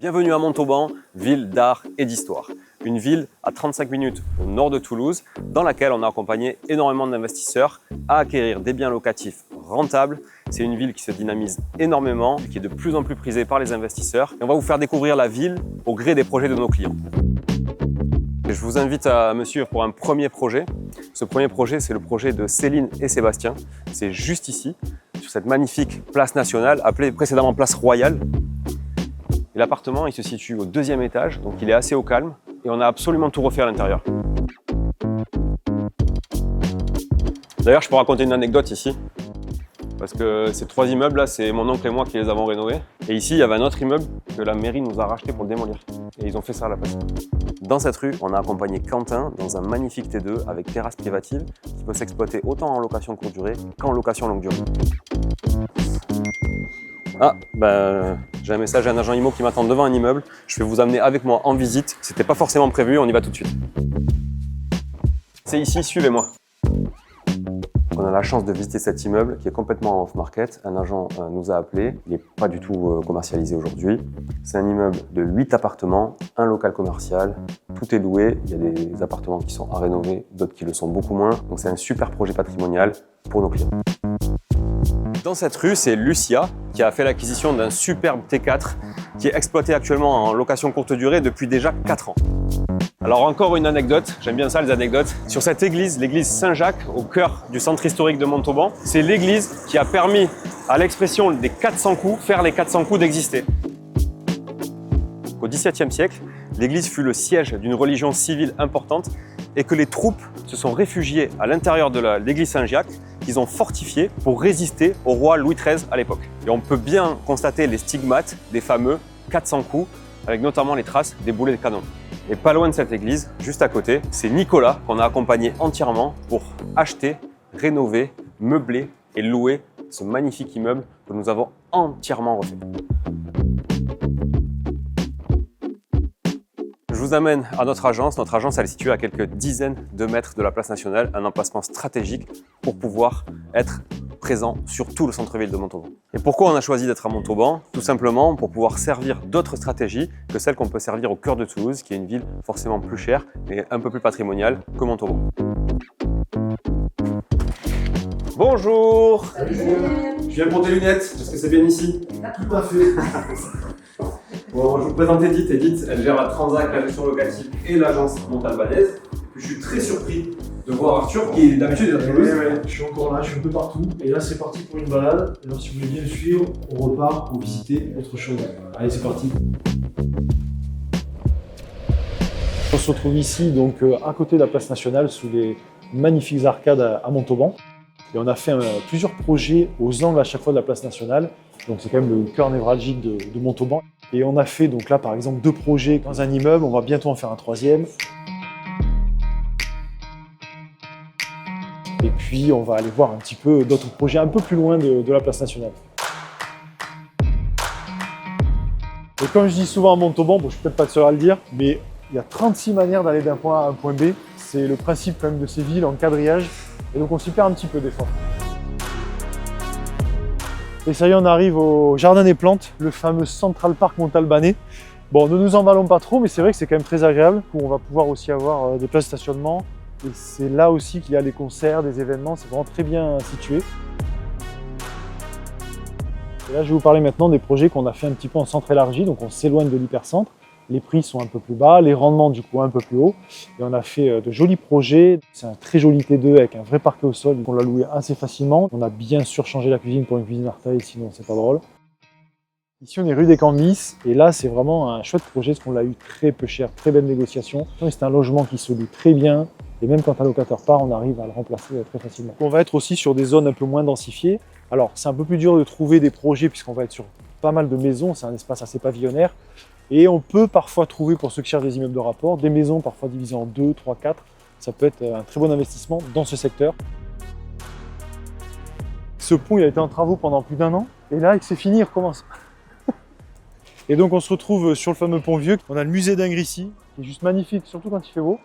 Bienvenue à Montauban, ville d'art et d'histoire. Une ville à 35 minutes au nord de Toulouse, dans laquelle on a accompagné énormément d'investisseurs à acquérir des biens locatifs rentables. C'est une ville qui se dynamise énormément, qui est de plus en plus prisée par les investisseurs. Et on va vous faire découvrir la ville au gré des projets de nos clients. Et je vous invite à me suivre pour un premier projet. Ce premier projet, c'est le projet de Céline et Sébastien. C'est juste ici, sur cette magnifique place nationale, appelée précédemment place Royale. Et l'appartement, il se situe au 2e étage, donc il est assez au calme. Et on a absolument tout refait à l'intérieur. D'ailleurs, je peux raconter une anecdote ici. Parce que ces 3 immeubles-là, c'est mon oncle et moi qui les avons rénovés. Et ici, il y avait un autre immeuble que la mairie nous a racheté pour le démolir. Et ils ont fait ça à la place. Dans cette rue, on a accompagné Quentin dans un magnifique T2 avec terrasse privative qui peut s'exploiter autant en location courte durée qu'en location longue durée. Ah, j'ai un message à un agent IMO qui m'attend devant un immeuble. Je vais vous amener avec moi en visite. C'était pas forcément prévu, on y va tout de suite. C'est ici, suivez-moi. On a la chance de visiter cet immeuble qui est complètement off-market. Un agent nous a appelé, il n'est pas du tout commercialisé aujourd'hui. C'est un immeuble de 8 appartements, un local commercial, tout est loué. Il y a des appartements qui sont à rénover, d'autres qui le sont beaucoup moins. Donc c'est un super projet patrimonial pour nos clients. Dans cette rue, c'est Lucia qui a fait l'acquisition d'un superbe T4 qui est exploité actuellement en location courte durée depuis déjà 4 ans. Alors encore une anecdote, j'aime bien ça les anecdotes. Sur cette église, l'église Saint-Jacques, au cœur du centre historique de Montauban, c'est l'église qui a permis à l'expression des 400 coups, faire les 400 coups d'exister. Au XVIIe siècle, l'église fut le siège d'une religion civile importante et que les troupes se sont réfugiées à l'intérieur de l'église Saint-Jacques qu'ils ont fortifiée pour résister au roi Louis XIII à l'époque. Et on peut bien constater les stigmates des fameux 400 coups, avec notamment les traces des boulets de canon. Et pas loin de cette église, juste à côté, c'est Nicolas qu'on a accompagné entièrement pour acheter, rénover, meubler et louer ce magnifique immeuble que nous avons entièrement refait. Je vous amène à notre agence. Notre agence, elle est située à quelques dizaines de mètres de la place nationale, un emplacement stratégique pour pouvoir être présent sur tout le centre-ville de Montauban. Et pourquoi on a choisi d'être à Montauban? Tout simplement pour pouvoir servir d'autres stratégies que celles qu'on peut servir au cœur de Toulouse, qui est une ville forcément plus chère et un peu plus patrimoniale que Montauban. Bonjour! Salut. Je viens pour tes lunettes, parce que c'est bien ici. Tout à fait. Bon, je vous présente Edith. Edith, elle gère la Transac, la gestion locative et l'agence Montalbanaise. Je suis très surpris de voir Arthur qui d'habitude est à Toulouse. Ouais, je suis encore là, je suis un peu partout. Et là, c'est parti pour une balade. Alors, si vous voulez bien me suivre, on repart pour visiter autre chose. Allez, c'est parti. On se retrouve ici, donc à côté de la place nationale, sous les magnifiques arcades à Montauban. Et on a fait plusieurs projets aux angles à chaque fois de la place nationale. Donc c'est quand même le cœur névralgique de Montauban. Et on a fait donc là par exemple 2 projets dans un immeuble, on va bientôt en faire un 3e. Et puis on va aller voir un petit peu d'autres projets un peu plus loin de la place nationale. Et comme je dis souvent à Montauban, bon, je suis peut-être pas le seul à le dire, mais il y a 36 manières d'aller d'un point A à un point B. C'est le principe quand même de ces villes en quadrillage. Et donc on s'y perd un petit peu des fois. Et ça y est, on arrive au Jardin des Plantes, le fameux Central Park montalbanais. Bon, ne nous emballons pas trop, mais c'est vrai que c'est quand même très agréable, où on va pouvoir aussi avoir des places de stationnement. Et c'est là aussi qu'il y a des concerts, des événements, c'est vraiment très bien situé. Et là, je vais vous parler maintenant des projets qu'on a fait un petit peu en centre élargi, donc on s'éloigne de l'hypercentre. Les prix sont un peu plus bas, les rendements du coup un peu plus hauts. Et on a fait de jolis projets. C'est un très joli T2 avec un vrai parquet au sol. On l'a loué assez facilement. On a bien sûr changé la cuisine pour une cuisine Artail, sinon c'est pas drôle. Ici on est rue des Cambis et là c'est vraiment un chouette projet parce qu'on l'a eu très peu cher, très belle négociation. C'est un logement qui se loue très bien et même quand un locataire part, on arrive à le remplacer très facilement. On va être aussi sur des zones un peu moins densifiées. Alors c'est un peu plus dur de trouver des projets puisqu'on va être sur pas mal de maisons, c'est un espace assez pavillonnaire. Et on peut parfois trouver, pour ceux qui cherchent des immeubles de rapport, des maisons parfois divisées en 2, 3, 4. Ça peut être un très bon investissement dans ce secteur. Ce pont il a été en travaux pendant plus d'1 an. Et là, c'est fini, il recommence. Et donc on se retrouve sur le fameux pont vieux. On a le musée d'Ingres qui est juste magnifique, surtout quand il fait beau.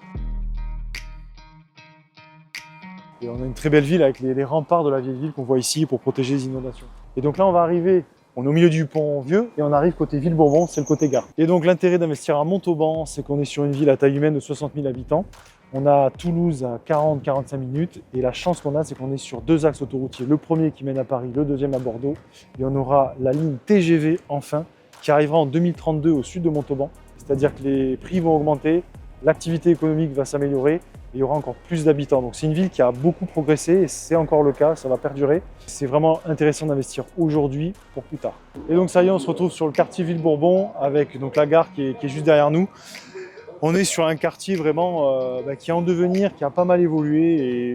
Et on a une très belle ville avec les remparts de la vieille ville qu'on voit ici pour protéger les inondations. Et donc là, on va arriver On est au milieu du pont Vieux et on arrive côté Ville-Bourbon, c'est le côté gare. Et donc l'intérêt d'investir à Montauban, c'est qu'on est sur une ville à taille humaine de 60 000 habitants. On a Toulouse à 40-45 minutes et la chance qu'on a, c'est qu'on est sur 2 axes autoroutiers. Le premier qui mène à Paris, le deuxième à Bordeaux. Et on aura la ligne TGV enfin qui arrivera en 2032 au sud de Montauban. C'est-à-dire que les prix vont augmenter, l'activité économique va s'améliorer et il y aura encore plus d'habitants. Donc c'est une ville qui a beaucoup progressé et c'est encore le cas, ça va perdurer. C'est vraiment intéressant d'investir aujourd'hui pour plus tard. Et donc ça y est, on se retrouve sur le quartier Ville-Bourbon avec donc la gare qui est juste derrière nous. On est sur un quartier vraiment qui est en devenir, qui a pas mal évolué. Et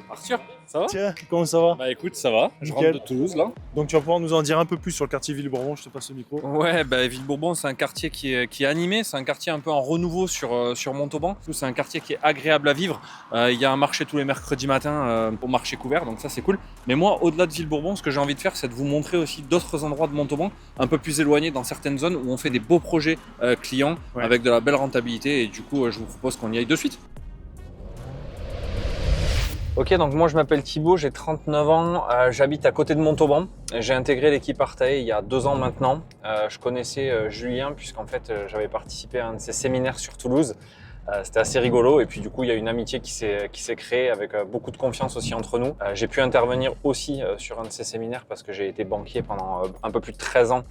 Arthur, ça va? tiens, comment ça va? Bah écoute, ça va. Je Nickel. rentre de Toulouse là. Donc tu vas pouvoir nous en dire un peu plus sur le quartier Ville-Bourbon, je te passe le micro. Ouais, bah Ville-Bourbon, c'est un quartier qui est animé, c'est un quartier un peu en renouveau sur Montauban. C'est un quartier qui est agréable à vivre. Il y a un marché tous les mercredis matins au marché couvert, donc ça c'est cool. Mais moi, au-delà de Ville-Bourbon, ce que j'ai envie de faire, c'est de vous montrer aussi d'autres endroits de Montauban, un peu plus éloignés dans certaines zones où on fait des beaux projets clients avec de la belle rentabilité. Et du coup, je vous propose qu'on y aille de suite. Ok, donc moi je m'appelle Thibaut, j'ai 39 ans, j'habite à côté de Montauban. J'ai intégré l'équipe Artae il y a 2 ans maintenant. Je connaissais Julien puisqu'en fait j'avais participé à un de ses séminaires sur Toulouse. C'était assez rigolo et puis du coup il y a une amitié qui s'est créée avec beaucoup de confiance aussi entre nous. J'ai pu intervenir aussi sur un de ces séminaires parce que j'ai été banquier pendant un peu plus de 13 ans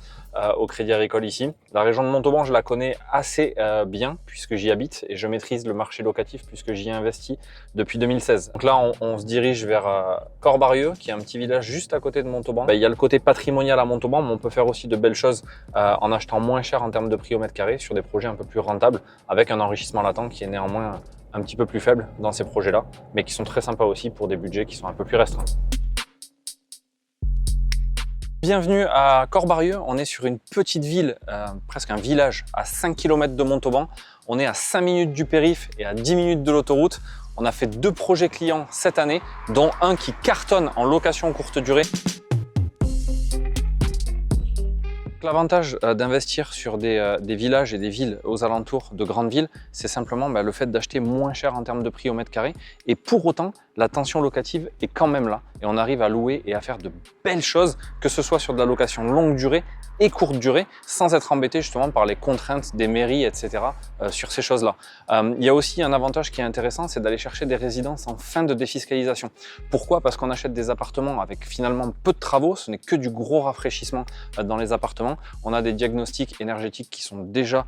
au Crédit Agricole ici. La région de Montauban, je la connais assez bien puisque j'y habite et je maîtrise le marché locatif puisque j'y ai investi depuis 2016. Donc là on se dirige vers Corps-Barieux qui est un petit village juste à côté de Montauban. Il y a le côté patrimonial à Montauban mais on peut faire aussi de belles choses en achetant moins cher en termes de prix au mètre carré sur des projets un peu plus rentables avec un enrichissement latent qui est néanmoins un petit peu plus faible dans ces projets-là, mais qui sont très sympas aussi pour des budgets qui sont un peu plus restreints. Bienvenue à Corps-Barieux, on est sur une petite ville, presque un village à 5 km de Montauban. On est à 5 minutes du périph' et à 10 minutes de l'autoroute. On a fait 2 projets clients cette année, dont un qui cartonne en location courte durée. L'avantage d'investir sur des villages et des villes aux alentours de grandes villes, c'est simplement le fait d'acheter moins cher en termes de prix au mètre carré. Et pour autant, la tension locative est quand même là. Et on arrive à louer et à faire de belles choses, que ce soit sur de la location longue durée et courte durée, sans être embêté justement par les contraintes des mairies, etc. Sur ces choses-là. Il y a aussi un avantage qui est intéressant, c'est d'aller chercher des résidences en fin de défiscalisation. Pourquoi? Parce qu'on achète des appartements avec finalement peu de travaux, ce n'est que du gros rafraîchissement dans les appartements. On a des diagnostics énergétiques qui sont déjà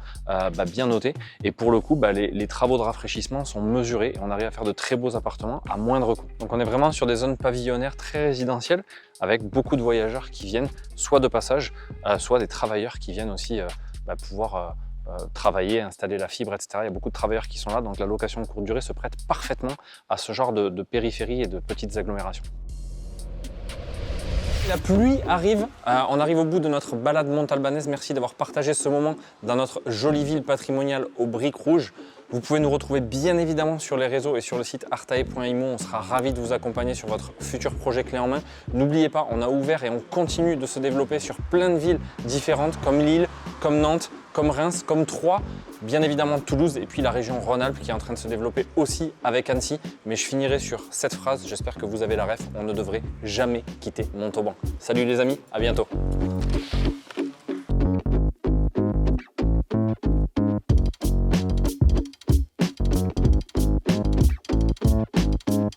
bien notés et pour le coup, les travaux de rafraîchissement sont mesurés et on arrive à faire de très beaux appartements à moindre coût. Donc on est vraiment sur des zones pavillonnaires très résidentielles avec beaucoup de voyageurs qui viennent soit de passage, soit des travailleurs qui viennent aussi pouvoir travailler, installer la fibre, etc. Il y a beaucoup de travailleurs qui sont là, donc la location de courte durée se prête parfaitement à ce genre de périphérie et de petites agglomérations. La pluie arrive, on arrive au bout de notre balade montalbanaise. Merci d'avoir partagé ce moment dans notre jolie ville patrimoniale aux briques rouges. Vous pouvez nous retrouver bien évidemment sur les réseaux et sur le site artae.imo. On sera ravis de vous accompagner sur votre futur projet clé en main. N'oubliez pas, on a ouvert et on continue de se développer sur plein de villes différentes comme Lille, comme Nantes, comme Reims, comme Troyes, bien évidemment Toulouse et puis la région Rhône-Alpes qui est en train de se développer aussi avec Annecy. Mais je finirai sur cette phrase, j'espère que vous avez la ref, on ne devrait jamais quitter Montauban. Salut les amis, à bientôt.